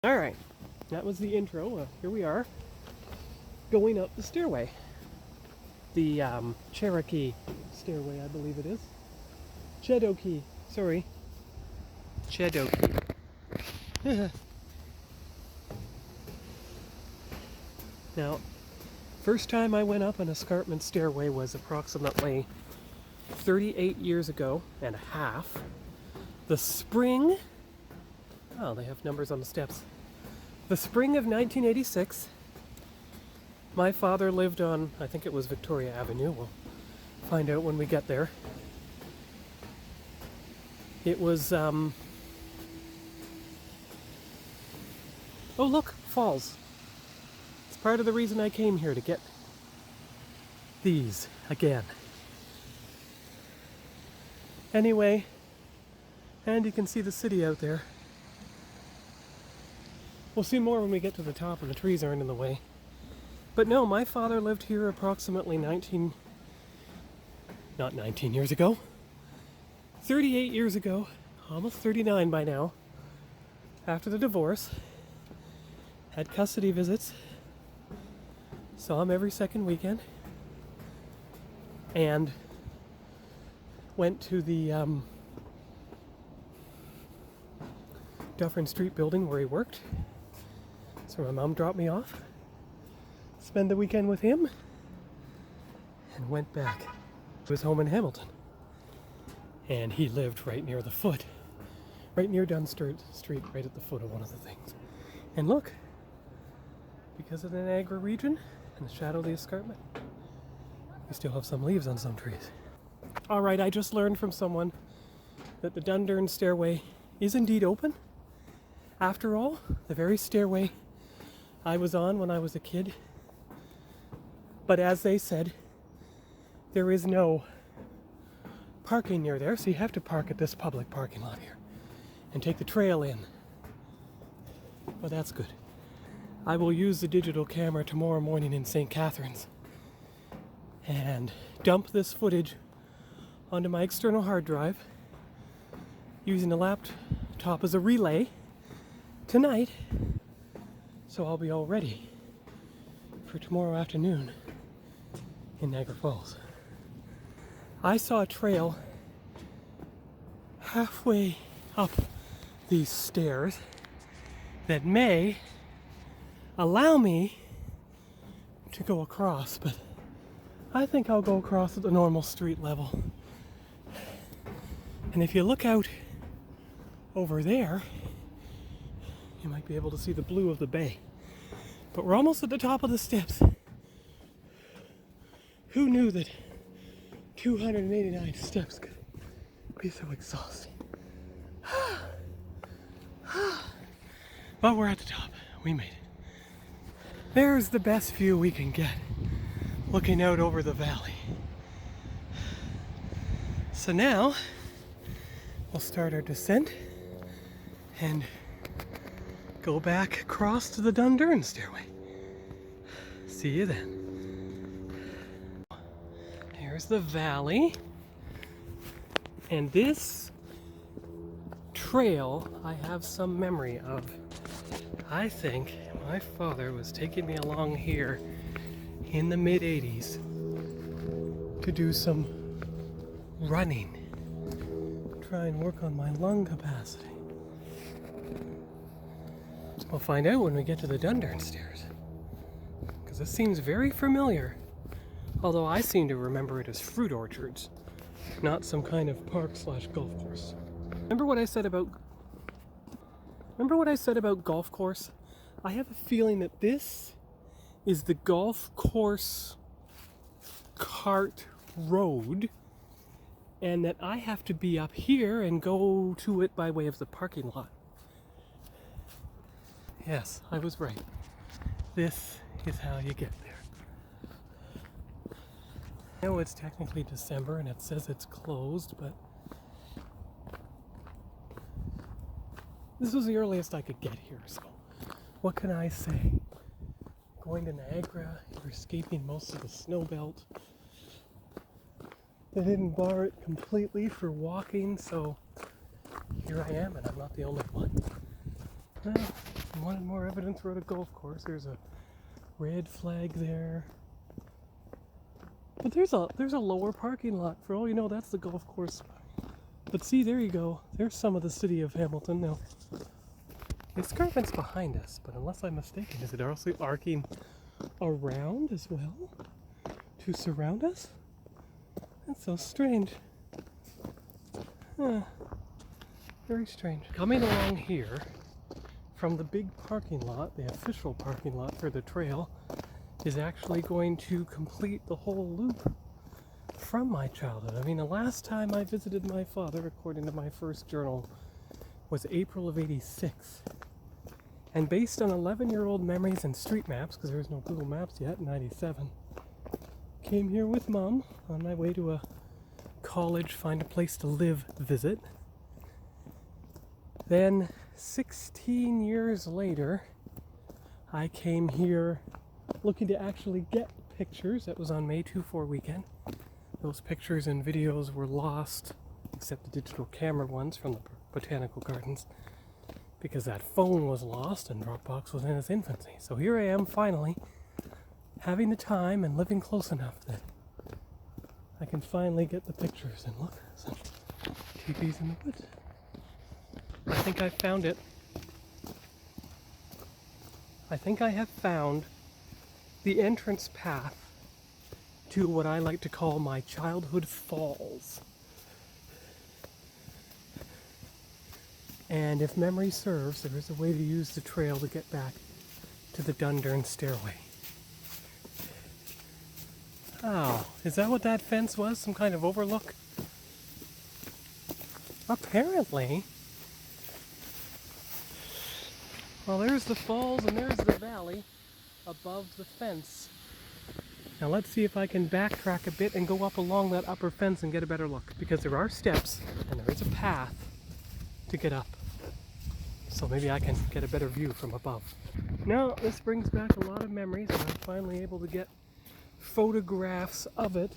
Alright, that was the intro. Here we are, going up the stairway. The Cherokee Stairway, I believe it is. Cherokee, sorry. Cherokee. Now, first time I went up an escarpment stairway was approximately 38 years ago and a half. The spring, oh, they have numbers on the steps. The spring of 1986, my father lived on, I think it was Victoria Avenue. We'll find out when we get there. It was, oh look, falls. It's part of the reason I came here, to get these again. Anyway, and you can see the city out there. We'll see more when we get to the top and the trees aren't in the way. But no, my father lived here approximately 38 years ago, almost 39 by now, after the divorce. Had custody visits, saw him every second weekend, and went to the Dufferin Street building where he worked. So my mom dropped me off, spent the weekend with him, and went back to his home in Hamilton. And he lived right near the foot, right near Dundurn Street, right at the foot of one of the things. And look, because of the Niagara region and the shadow of the escarpment, we still have some leaves on some trees. Alright, I just learned from someone that the Dundurn Stairway is indeed open. After all, the very stairway I was on when I was a kid. But as they said, there is no parking near there, so you have to park at this public parking lot here and take the trail in. But that's good. I will use the digital camera tomorrow morning in St. Catharines and dump this footage onto my external hard drive using the laptop as a relay tonight, so I'll be all ready for tomorrow afternoon in Niagara Falls. I saw a trail halfway up these stairs that may allow me to go across, but I think I'll go across at the normal street level. And if you look out over there, you might be able to see the blue of the bay. But we're almost at the top of the steps. Who knew that 289 steps could be so exhausting? But we're at the top. We made it. There's the best view we can get, looking out over the valley. So now, we'll start our descent and go back across to the Dundurn Stairway. See you then. Here's the valley. And this trail I have some memory of. I think my father was taking me along here in the mid-80s to do some running. Try and work on my lung capacity. We'll find out when we get to the Dundurn Stairs, because this seems very familiar, although I seem to remember it as fruit orchards, not some kind of park/golf course. Remember what I said about golf course? I have a feeling that this is the golf course cart road, and that I have to be up here and go to it by way of the parking lot. Yes, I was right. This is how you get there. I know it's technically December and it says it's closed, but this was the earliest I could get here, so what can I say? Going to Niagara, you're escaping most of the snow belt. They didn't bar it completely for walking, so here I am, and I'm not the only one. Well, Wanted more evidence we're at a golf course. There's a red flag there. But there's a lower parking lot. For all you know, that's the golf course. But see, there you go. There's some of the city of Hamilton now. The escarpment's behind us, but unless I'm mistaken, is it also arcing around as well to surround us? That's so strange. Very strange. Coming along here from the big parking lot, the official parking lot for the trail, is actually going to complete the whole loop from my childhood. I mean, the last time I visited my father, according to my first journal, was April of '86. And based on 11-year-old memories and street maps, because there was no Google Maps yet in '97, came here with Mom on my way to a college find a place to live visit. Then 16 years later, I came here looking to actually get pictures. That was on May 2-4 weekend. Those pictures and videos were lost, except the digital camera ones from the botanical gardens, because that phone was lost and Dropbox was in its infancy. So here I am finally, having the time and living close enough that I can finally get the pictures. And look, some teepees in the woods. I think I found it. I think I have found the entrance path to what I like to call my childhood falls. And if memory serves, there is a way to use the trail to get back to the Dundurn Stairway. Oh, is that what that fence was? Some kind of overlook? Apparently. Well, there's the falls and there's the valley above the fence. Now let's see if I can backtrack a bit and go up along that upper fence and get a better look. Because there are steps and there is a path to get up. So maybe I can get a better view from above. Now, this brings back a lot of memories, and I'm finally able to get photographs of it.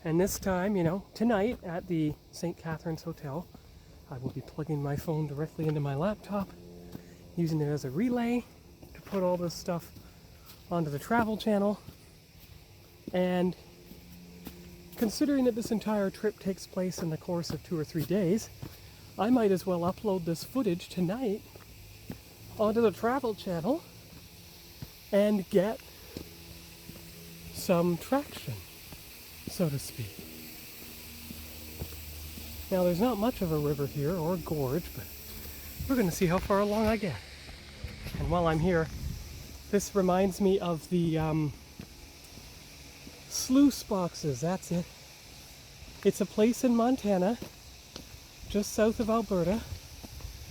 And this time, you know, tonight at the St. Catharines Hotel, I will be plugging my phone directly into my laptop, using it as a relay to put all this stuff onto the travel channel. And considering that this entire trip takes place in the course of 2 or 3 days, I might as well upload this footage tonight onto the travel channel and get some traction, so to speak. Now, there's not much of a river here or a gorge, but we're going to see how far along I get. And while I'm here, this reminds me of the sluice boxes. That's it. It's a place in Montana, just south of Alberta,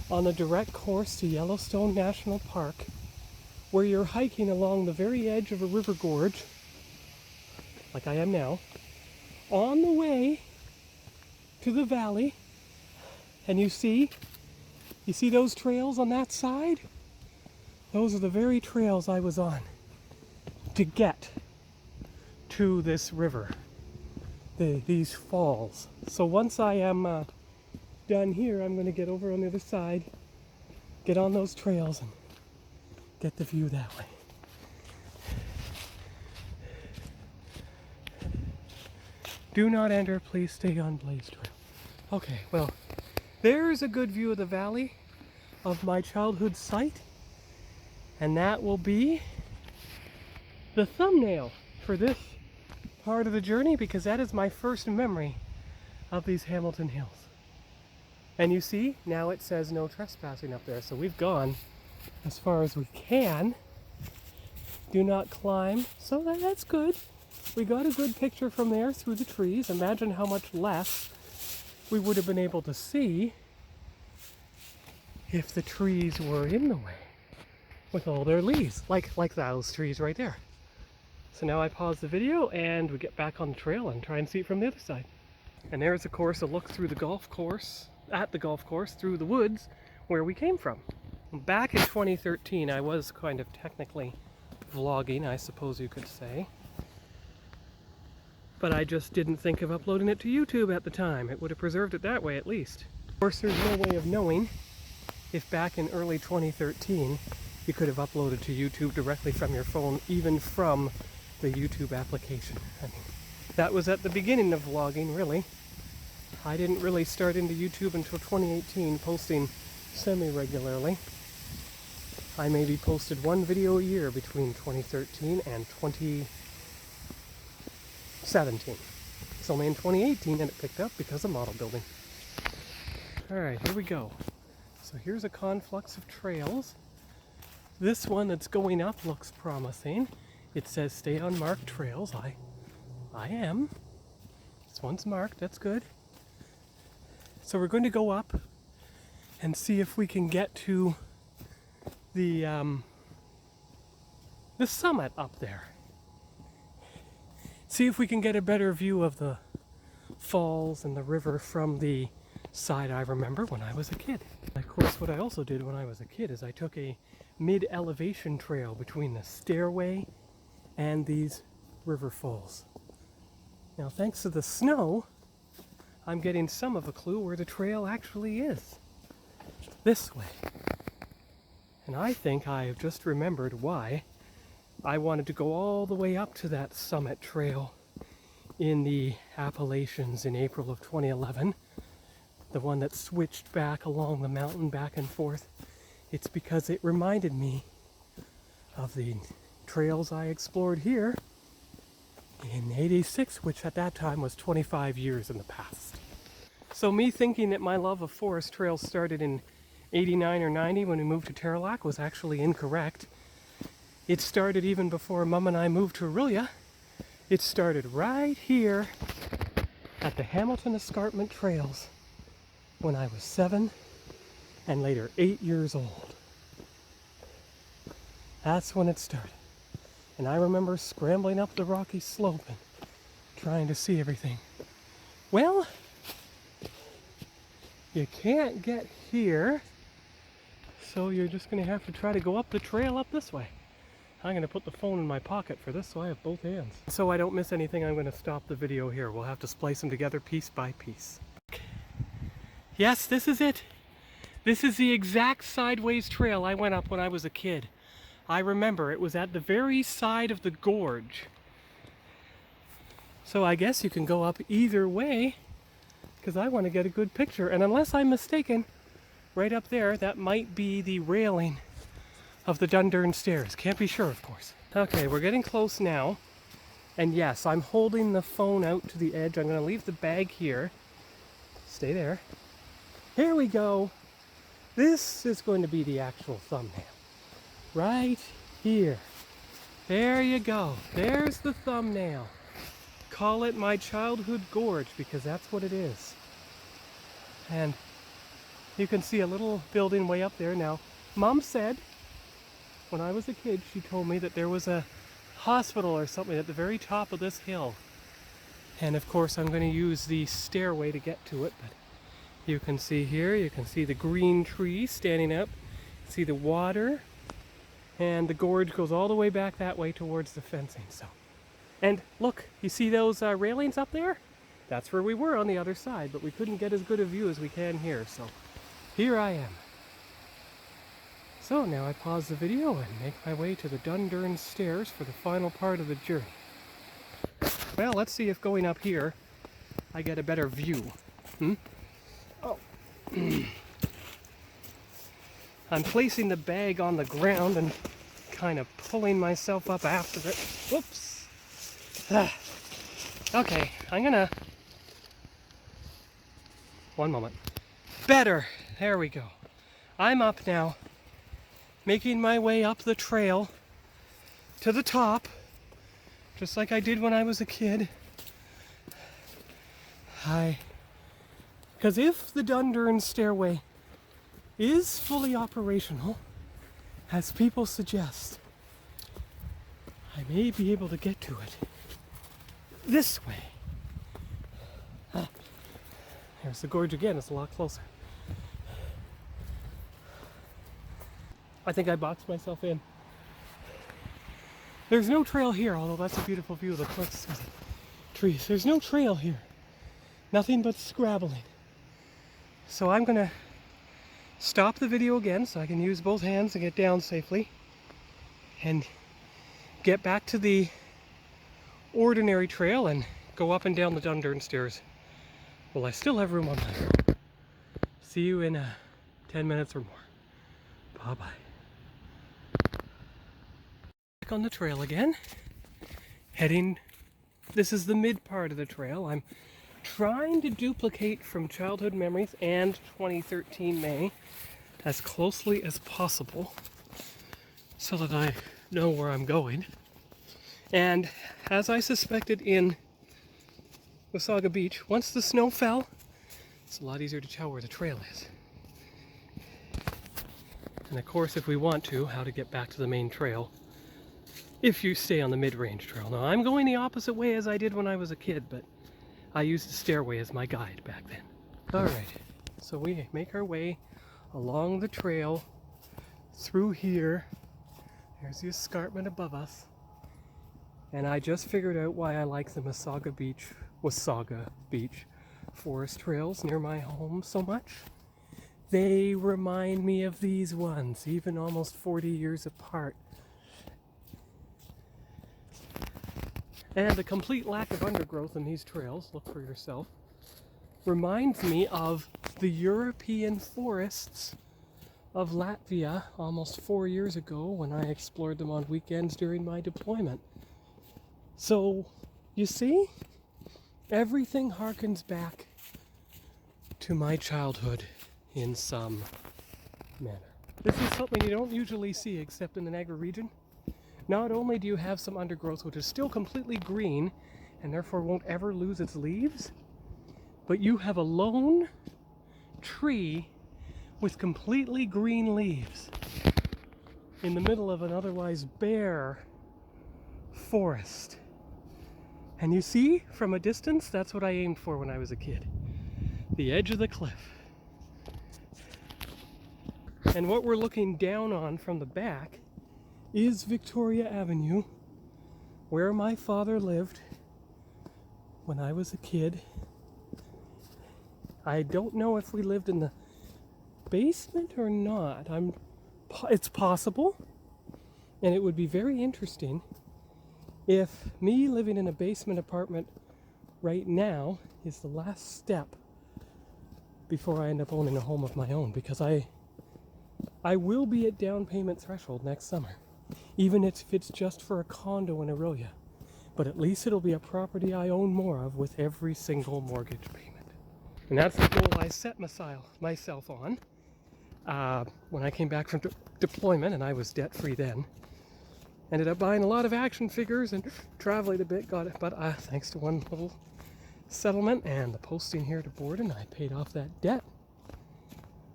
on a direct course to Yellowstone National Park, where you're hiking along the very edge of a river gorge, like I am now, on the way to the valley. And you see those trails on that side? Those are the very trails I was on to get to this river, these falls. So once I am done here, I'm going to get over on the other side, get on those trails, and get the view that way. Do not enter, please stay on Blaze Trail. Okay, well, there's a good view of the valley of my childhood site, and that will be the thumbnail for this part of the journey, because that is my first memory of these Hamilton Hills. And you see, now it says no trespassing up there, so we've gone as far as we can. Do not climb, so that's good. We got a good picture from there through the trees. Imagine how much less we would have been able to see if the trees were in the way with all their leaves, like those trees right there. So now I pause the video and we get back on the trail and try and see it from the other side. And there's, of course, a look through the golf course, at the golf course, through the woods where we came from. Back in 2013, I was kind of technically vlogging, I suppose you could say. But I just didn't think of uploading it to YouTube at the time. It would have preserved it that way, at least. Of course, there's no way of knowing if back in early 2013 you could have uploaded to YouTube directly from your phone, even from the YouTube application. I mean, that was at the beginning of vlogging, really. I didn't really start into YouTube until 2018, posting semi-regularly. I maybe posted one video a year between 2013 and 2017. It's only in 2018 that it picked up because of model building. Alright, here we go. So here's a conflux of trails. This one that's going up looks promising. It says stay on marked trails. I am. This one's marked, that's good. So we're going to go up and see if we can get to the summit up there. See if we can get a better view of the falls and the river from the side I remember when I was a kid. Of course, what I also did when I was a kid is I took a mid-elevation trail between the stairway and these river falls. Now, thanks to the snow, I'm getting some of a clue where the trail actually is. This way. And I think I have just remembered why I wanted to go all the way up to that summit trail in the Appalachians in April of 2011. The one that switched back along the mountain back and forth. It's because it reminded me of the trails I explored here in '86, which at that time was 25 years in the past. So me thinking that my love of forest trails started in '89 or '90 when we moved to Terrelac was actually incorrect. It started even before Mum and I moved to Aurelia. It started right here at the Hamilton Escarpment Trails when I was 7 and later 8 years old. That's when it started. And I remember scrambling up the rocky slope and trying to see everything. Well, you can't get here, so you're just going to have to try to go up the trail up this way. I'm going to put the phone in my pocket for this so I have both hands. So I don't miss anything, I'm going to stop the video here. We'll have to splice them together piece by piece. Yes, this is it. This is the exact sideways trail I went up when I was a kid. I remember it was at the very side of the gorge. So I guess you can go up either way because I want to get a good picture. And unless I'm mistaken, right up there, that might be the railing of the Dundurn stairs. Can't be sure, of course. Okay, we're getting close now. And yes, I'm holding the phone out to the edge. I'm going to leave the bag here. Stay there. Here we go. This is going to be the actual thumbnail. Right here. There you go. There's the thumbnail. Call it my childhood gorge because that's what it is. And you can see a little building way up there now. Mom said, when I was a kid, she told me that there was a hospital or something at the very top of this hill. And of course I'm going to use the stairway to get to it, but you can see here, you can see the green tree standing up, see the water, and the gorge goes all the way back that way towards the fencing. So, and look, you see those railings up there? That's where we were on the other side, but we couldn't get as good a view as we can here, so here I am. So now I pause the video and make my way to the Dundurn stairs for the final part of the journey. Well, let's see if going up here I get a better view. Oh. I'm placing the bag on the ground and kind of pulling myself up after it. Whoops. Okay, I'm gonna... One moment. Better. There we go. I'm up now, making my way up the trail to the top, just like I did when I was a kid. Because if the Dundurn Stairway is fully operational, as people suggest, I may be able to get to it this way. There's the gorge again, it's a lot closer. I think I boxed myself in. There's no trail here, although that's a beautiful view of the cliffs and the trees. There's no trail here. Nothing but scrabbling. So I'm gonna stop the video again so I can use both hands to get down safely and get back to the ordinary trail and go up and down the Dundurn stairs. Well, I still have room on my phone. See you in 10 minutes or more. Bye-bye. Back on the trail again. Heading, this is the mid part of the trail. I'm trying to duplicate from childhood memories and 2013 May as closely as possible so that I know where I'm going. And as I suspected in Wasaga Beach, once the snow fell, it's a lot easier to tell where the trail is. And of course, if we want to, how to get back to the main trail if you stay on the mid-range trail. Now, I'm going the opposite way as I did when I was a kid, but I used the stairway as my guide back then. Alright, so we make our way along the trail through here. There's the escarpment above us. And I just figured out why I like the Wasaga Beach forest trails near my home so much. They remind me of these ones, even almost 40 years apart. And the complete lack of undergrowth in these trails, look for yourself, reminds me of the European forests of Latvia almost 4 years ago when I explored them on weekends during my deployment. So, you see, everything harkens back to my childhood in some manner. This is something you don't usually see except in the Niagara region. Not only do you have some undergrowth which is still completely green and therefore won't ever lose its leaves, but you have a lone tree with completely green leaves in the middle of an otherwise bare forest. And you see, from a distance, that's what I aimed for when I was a kid. The edge of the cliff. And what we're looking down on from the back is Victoria Avenue, where my father lived when I was a kid. I don't know if we lived in the basement or not. It's possible, and it would be very interesting if me living in a basement apartment right now is the last step before I end up owning a home of my own, because I will be at down payment threshold next summer, even if it's just for a condo in Aurelia. But at least it'll be a property I own more of with every single mortgage payment. And that's the goal I set myself on when I came back from deployment, and I was debt-free then. Ended up buying a lot of action figures and traveling a bit, got it, but thanks to one little settlement and the posting here to Borden, I paid off that debt,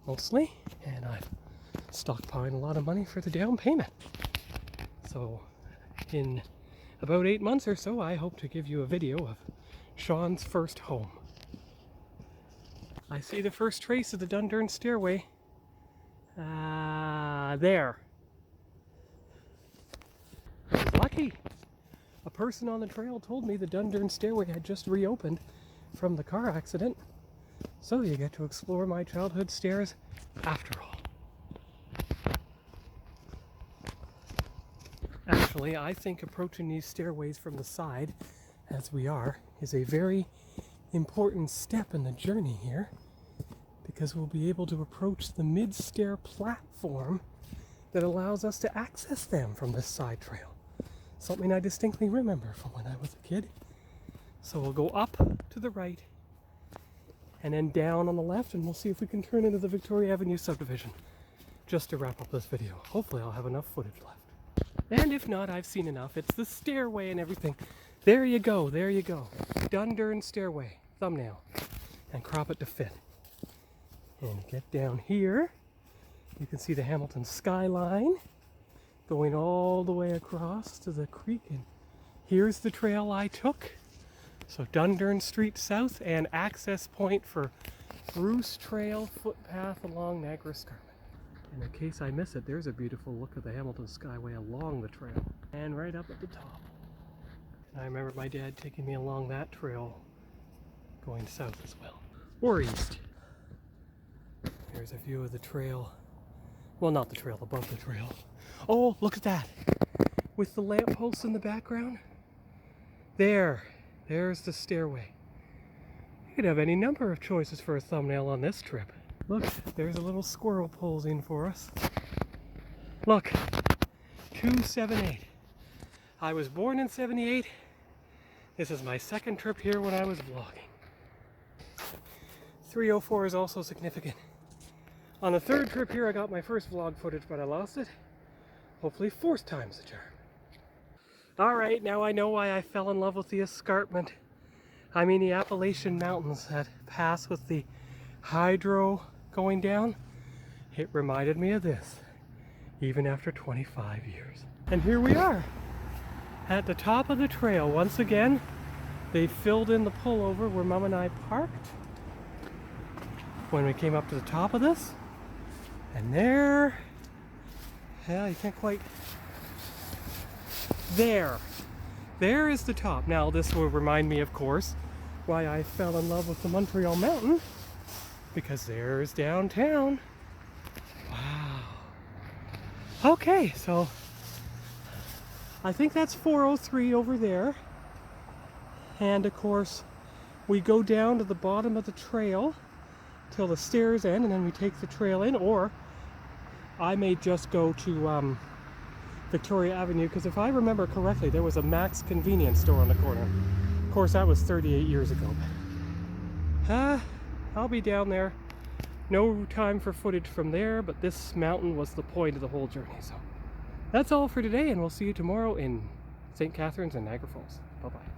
mostly, and I've stockpiling a lot of money for the down payment. So in about 8 months or so, I hope to give you a video of Sean's first home. I see the first trace of the Dundurn Stairway. There. I was lucky. A person on the trail told me the Dundurn Stairway had just reopened from the car accident. So you get to explore my childhood stairs after all. Actually, I think approaching these stairways from the side, as we are, is a very important step in the journey here, because we'll be able to approach the mid-stair platform that allows us to access them from this side trail. Something I distinctly remember from when I was a kid. So we'll go up to the right and then down on the left, and we'll see if we can turn into the Victoria Avenue subdivision just to wrap up this video. Hopefully I'll have enough footage left. And if not, I've seen enough. It's the stairway and everything. There you go, there you go. Dundurn Stairway, thumbnail. And crop it to fit. And get down here. You can see the Hamilton skyline going all the way across to the creek. And here's the trail I took. So Dundurn Street South, and access point for Bruce Trail footpath along Niagara Escarpment. And in case I miss it, there's a beautiful look of the Hamilton Skyway along the trail and right up at the top. And I remember my dad taking me along that trail going south as well, or east. There's a view of the trail. Well, not the trail, above the trail. Oh, look at that. With the lampposts in the background. There's the stairway. You could have any number of choices for a thumbnail on this trip. Look, there's a little squirrel posing for us. Look, 278. I was born in 78. This is my second trip here when I was vlogging. 304 is also significant. On the third trip here, I got my first vlog footage, but I lost it. Hopefully fourth time's the charm. Alright, now I know why I fell in love with the escarpment. I mean the Appalachian Mountains that pass with the hydro going down. It reminded me of this, even after 25 years. And here we are, at the top of the trail once again. They filled in the pullover where Mom and I parked when we came up to the top of this. And there, yeah, you can't quite, there is the top. Now this will remind me, of course, why I fell in love with the Montreal Mountain, because there's downtown. Wow. Okay, so I think that's 403 over there. And of course, we go down to the bottom of the trail till the stairs end, and then we take the trail in, or I may just go to Victoria Avenue, because if I remember correctly, there was a Max convenience store on the corner. Of course, that was 38 years ago. I'll be down there. No time for footage from there, but this mountain was the point of the whole journey. So that's all for today, and we'll see you tomorrow in St. Catharines and Niagara Falls. Bye-bye.